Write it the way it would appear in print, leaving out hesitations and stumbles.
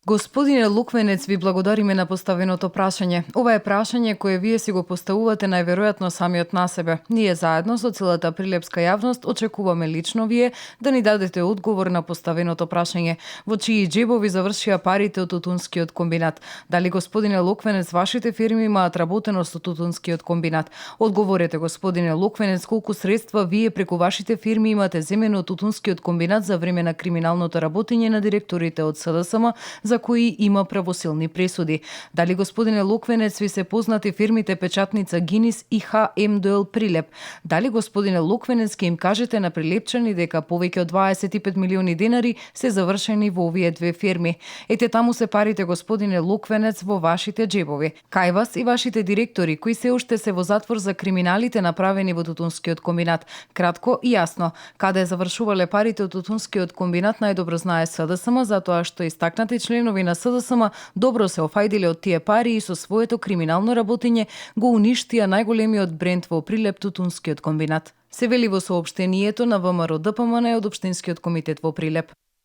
Господине Луквенец, ви благодариме на поставеното прашање. Ова е прашање кое вие си го поставувате најверојатно самиот на себе. Ние заедно со целата прилепска јавност очекуваме лично вие да ни дадете одговор на поставеното прашање. Во чии џебови завршија парите од тутунскиот комбинат? Дали, господине Луквенец, вашите фирми имаат работено со тутунскиот комбинат? Одговорете, господине Луквенец, колку средства вие преку вашите фирми имате земено од тутунскиот комбинат за време на криминалното работење на директорите од СДСМ, за кои има правосилни пресуди. Дали, господине Луквенец, ви се познати фирмите Печатница Гинис и ХМДЛ Прилеп? Дали, господине Луквенец, ке им кажете на прилепчани дека повеќе од 25 милиони денари се завршени во овие две фирми? Ете таму се парите, господине Луквенец, во вашите џебови. Кај вас и вашите директори, кои се уште се во затвор за криминалите направени во тутунскиот комбинат. Кратко и јасно, каде завршувале парите од тутунскиот комбинат најдобро знае СДСМ, затоа што истакнати членови на СДСМ добро се офајдиле од тие пари и со своето криминално работење го уништија најголемиот бренд во Прилеп, тутунскиот комбинат. Се вели во соопштението на ВМРО ДПМН од Општинскиот комитет во Прилеп.